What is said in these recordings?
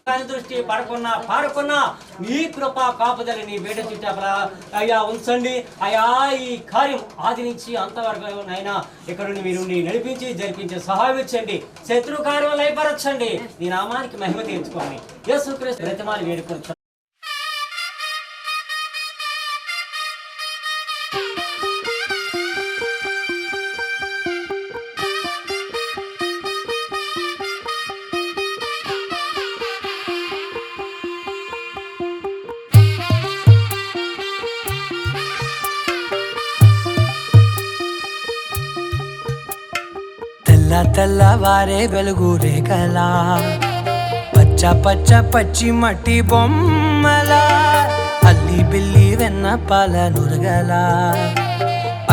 దృష్టి పడకున్నా పాడకున్నా నీ కృప కాపుదల నీ బిడ్డ చుట్టాపల అయ్యా ఉంచండి అయ్యా. ఈ కార్యం ఆది నుంచి అంతవరకు అయినా ఇక్కడ మీరు నడిపించి జరిపించి సహాయం ఇచ్చండి. శత్రు కార్యం లయపరచండి. నీ నామానికి మహిమ తీర్చుకోండి. యేసుక్రీస్తు బ్రతిమాలి వేడుకొంచున్నాను. తెల్లవారే వెలుగు రేఖలా పచ్చ పచ్చ పచ్చి మట్టి బొమ్మలా అల్లి బిల్లి వెన్న పాల నురగలా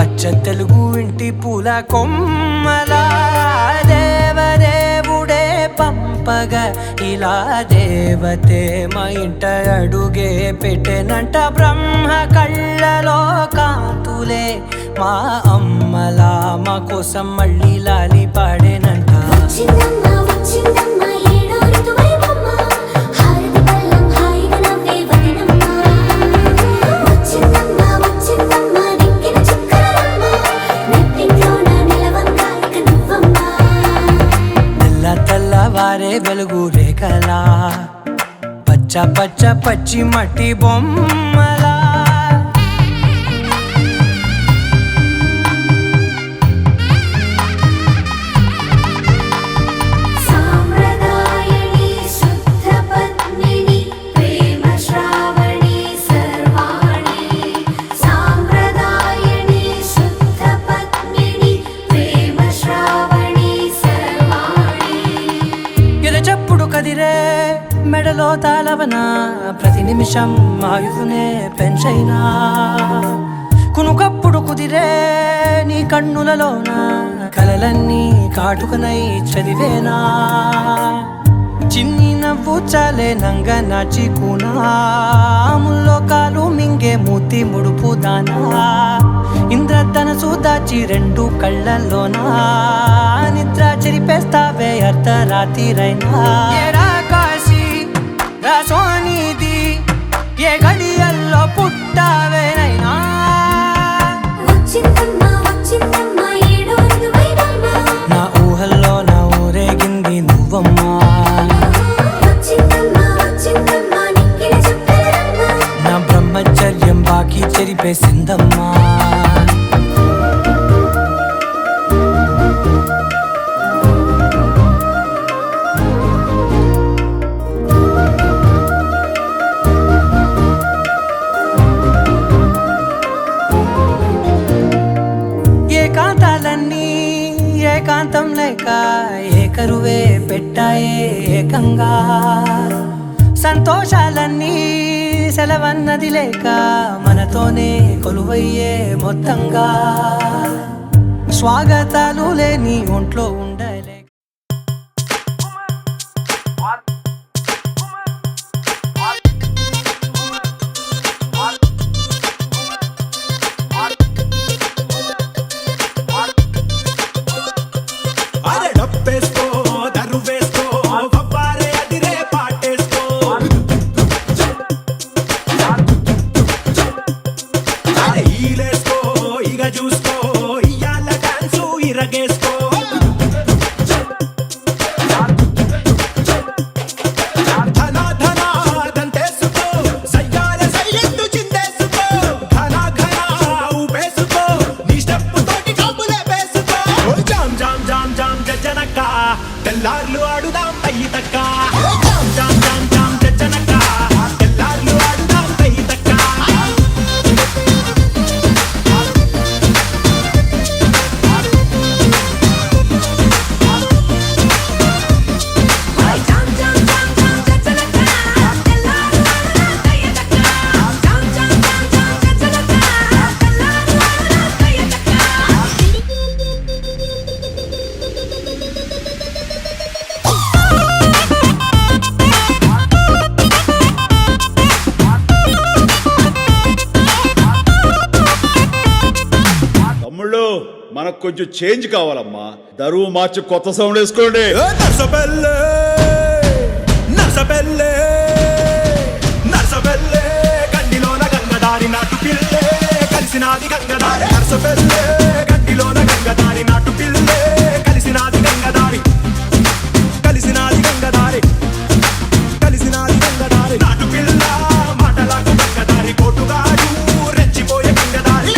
అచ్చ తెలుగు ఇంటి పూల కొమ్మలా దేవదేవుడే పంపగా ఇలా దేవతే మా ఇంట అడుగే పెట్టెనంట. బ్రహ్మ కళ్ళలో కాంతులే మా అమ్మలా మా కోసం మళ్ళీ లాలి పాడేనంట. తెల్లవారే వెలుగు రేఖలా పచ్చ పచ్చ పచ్చి మట్టి బొమ్మలా కదిరే మెడలో తాళవన ప్రతి నిమిషం ఆయుధునే పెంచైనా కునుకప్పుడు కుదిరే నీ కన్నులలోన కలలన్నీ కాటుకనై చదివేనా. చిన్ని నవ్వు చాలే నంగ నాచి కూనాముల్లో కాలు మింగే మూతి ముడుపు దానా ఇంద్రధనసు దాచి రెండు కళ్ళల్లోనా నిద్ర చెరిపేస్తావే అర్ధరాత్రిరైనా. ఏరా కాశీ రాసోనిది ఏ గడియల్లో పుట్టావేనైనా నా ఊహల్లో నా ఊరేగింది నువ్వమ్మా. నా బ్రహ్మచర్యం బాకీ చెరిపేసిందమ్మా. ఏకాంతాలన్నీ ఏకాంతం లేక ఏకరువే పెట్టాయే ఏకంగా. సంతోషాలన్నీ సెలవన్నది లేక మనతోనే కొలువయ్యే మొత్తంగా. స్వాగతాలు లేని ఒంట్లో ఉండలే. తెల్లార్లు ఆడుదాం పయ్యి తక్క జామ్ జామ్ జామ్ జామ్ జనక తెల్లార్లు ఆడుదాం పయ్యి తక్క. మనకు కొంచెం చేంజ్ కావాలమ్మా. దరువు మార్చి కొత్త సౌండ్ వేసుకోండి. నర్సబెల్లే నర్సబెల్లే గండిలోన గంగదారి నాటు పిల్లే కలిసినాది గంగదారి నర్సబెల్లే గండిలోన గంగదారి నాటు పిల్లే కలిసినాది గంగదారి కలిసినాది గంగదారి కలిసినాది గంగదారి నాటు పిల్ల మాటలకు గంగదారి కోటుగాడు రెచ్చిపోయే గంగదారి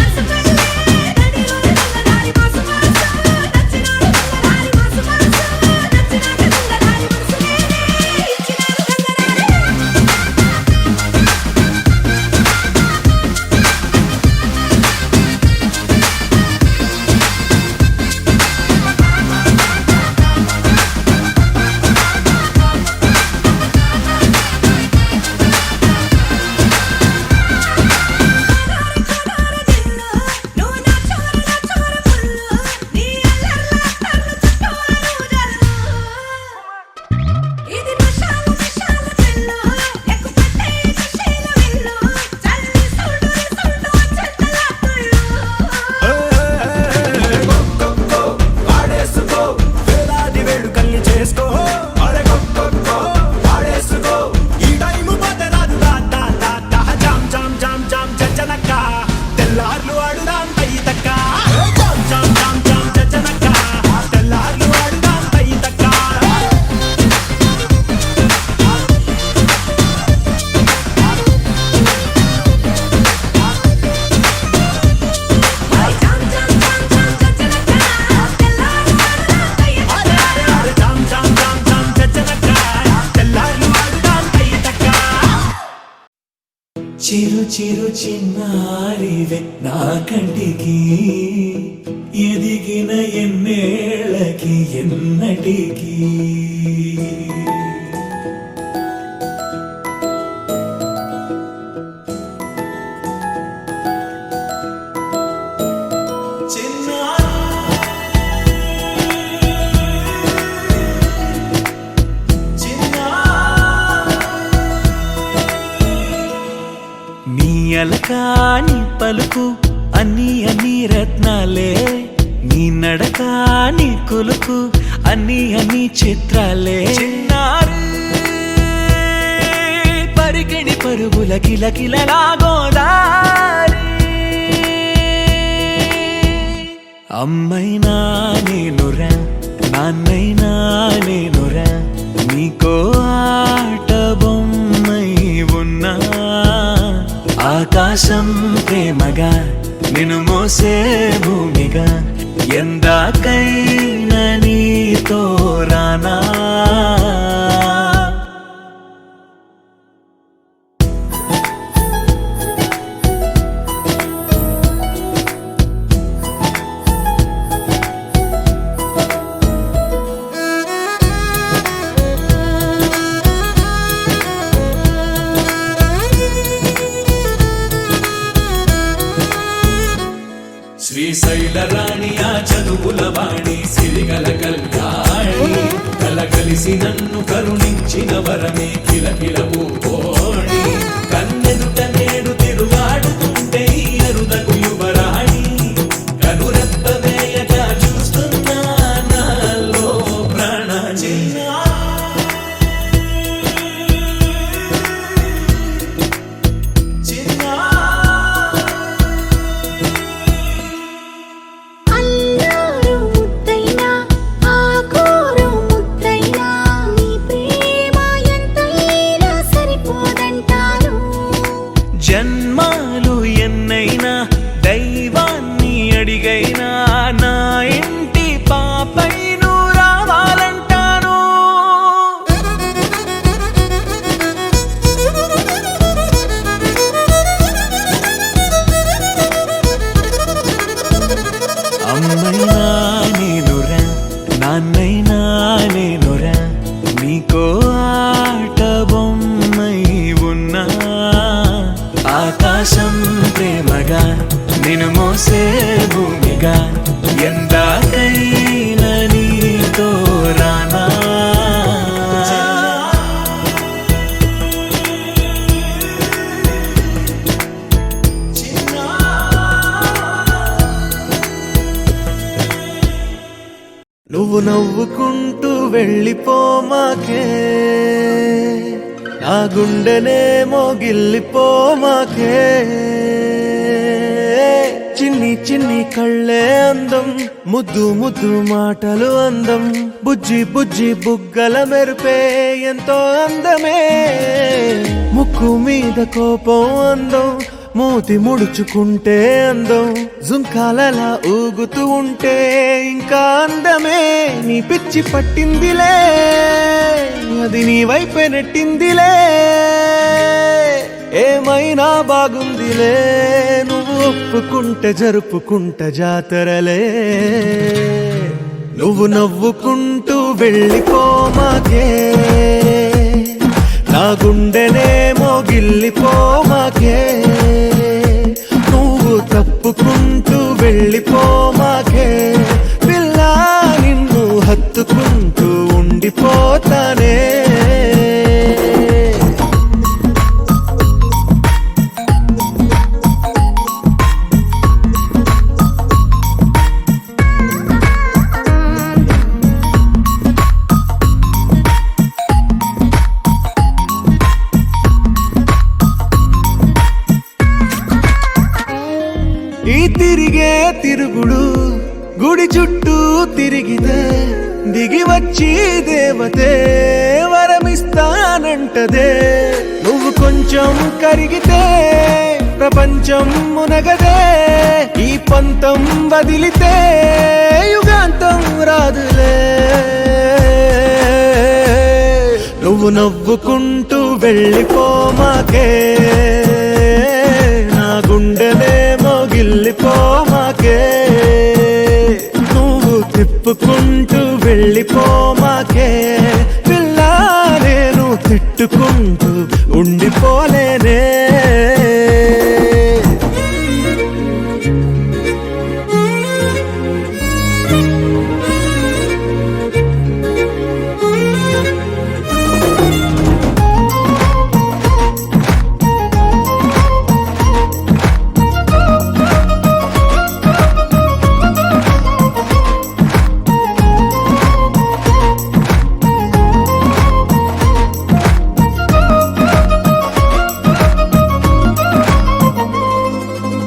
చిరు చిరు చిన్నారివే నా కంటికి ఎదిగిన ఎన్నేళ్ళకి ఎన్నటికి అలకాని పలుకు అన్ని అన్ని రత్నాలే నీ నడక నీ కులుకు అన్ని అన్ని చిత్రాలే చిన్నారు పరికిణి పరుగుల కిలకిలలా గోదారి అమ్మైనా నేనురా నాన్నైనా నేనురా నీకో ఆట బొమ్మై ఉన్నా ఆకాశం ప్రేమగా నిన్ను మోసే భూమిగా ఎందాకైనా నీతో రానా శ్రీశైల రాణి ఆ చదువుల వాణి సిరిగల కళ్యాణి కలగలిసి నన్ను కరుణించిన వరమే కిలకిల పూకోణి కన్నెదుట నేడు తిరుగాడుతుంటే అరుదకు యువరాణి కనురెప్ప వేయగా చూస్తున్నా నాలో ప్రాణ జన్మాలు ఎన్నైనా దైవాన్ని అడిగైనా నా ఇంటి పాపై నువ్వు రావాలంటాను అమ్మైనా నేనురా నాన్నైనా నేనురా నీకో ఆట బొమ్మై ఉన్నా ఆకాశం ప్రేమగా నిన్ను మోసే భూమిగా ఎందాకైనా నీతో రానా నువ్వు నవ్వుకుంటూ వెళ్ళిపోమాకే ఆ గుండెనే మోగిల్లిపోమాకే చిన్ని చిన్ని కళ్ళే అందం ముద్దు ముద్దు మాటలు అందం బుజ్జి బుజ్జి బుగ్గల మెరుపే ఎంతో అందమే ముక్కు మీద కోపం అందం మూతి ముడుచుకుంటే అందం జుంకాలలా ఊగుతూ ఉంటే ఇంకా అందమే నీ పిచ్చి పట్టిందిలే అది నీ వైపే నెట్టిందిలే ఏమైనా బాగుందిలే నువ్వు ఒప్పుకుంటే జరుపుకుంటా జాతరలే నువ్వు నవ్వుకుంటూ వెళ్ళిపోమాకే నా గుండెనే మోగిల్లిపోమాకే నువ్వు తప్పుకుంటూ వెళ్ళిపోమాకే పిల్ల నిన్ను హత్తుకుంటూ ఉండిపోతానే ఈ తిరిగే తిరుగుడు గుడి చుట్టూ తిరిగితే దిగి వచ్చి దేవతే వరమిస్తానంటదే నువ్వు కొంచెం కరిగితే ప్రపంచం మునగదే ఈ పంతం వదిలితే యుగాంతం రాదులే నువ్వు నవ్వుకుంటూ వెళ్ళిపోమాకే నా గుండెనే మోగిల్లిపోమాకే నువ్వు తిప్పుకుంటూ వెళ్ళిపోమాకే పిల్ల నేను తిట్టుకుంటూ ఉండిపోలేనే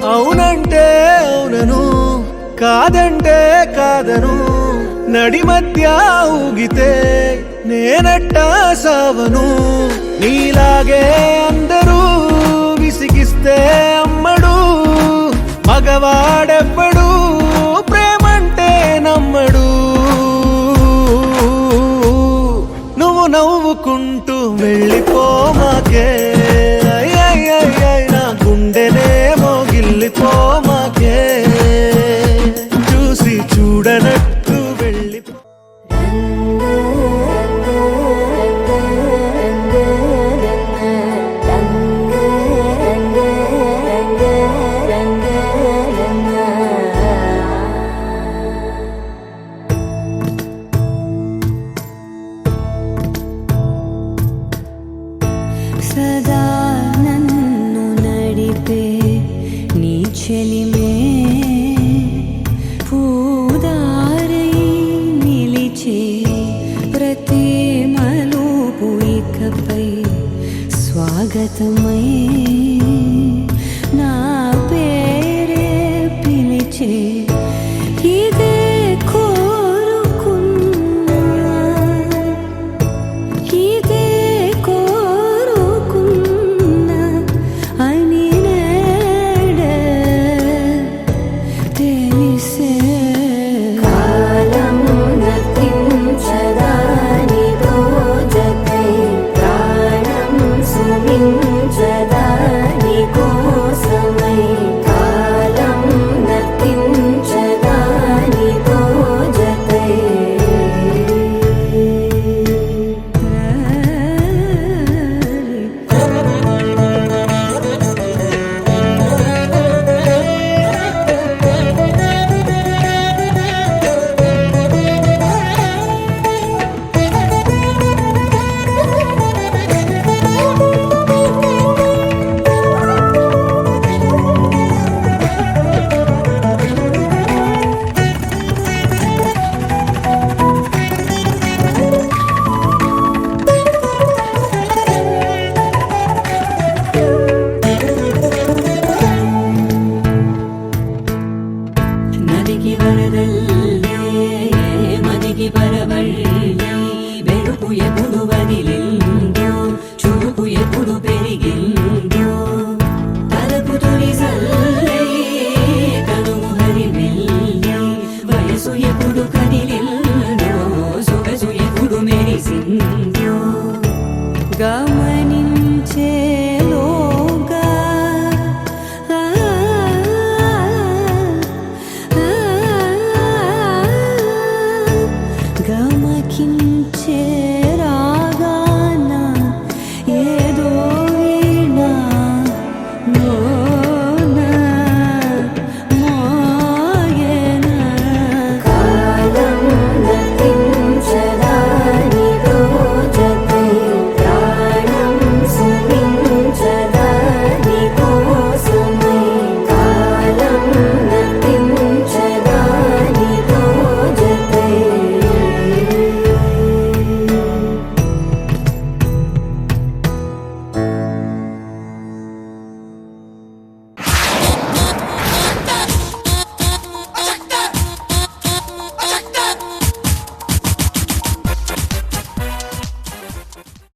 అవునంటే అవునను కాదంటే కాదను నడి మధ్య ఊగితే నేనట్టా సావను నీలాగే అందరూ విసిగిస్తే అమ్మడు మగవాడెవ్వడు ప్రేమంటే నమ్మడు నువ్వు నవ్వుకుంటూ వెళ్ళిపోమాకే నా గుండెనే మోగిల్లిపోమాకే చూసి చూడనట్టు వెళ్ళిపో సదా నన్ను నడిపే నీ చెలిమే పూదారై నిలిచే ప్రతి మలుపు ఇకపై స్వాగతమై నా పేరే పిలిచే ఇదే కోరుకున్నా ఇదే కోరుకున్నా అని నేడే తెలిసే కాలం నతించదాని దోజకై ప్రాణం సుమించదాని వెలుగు ఎప్పుడు వదిలే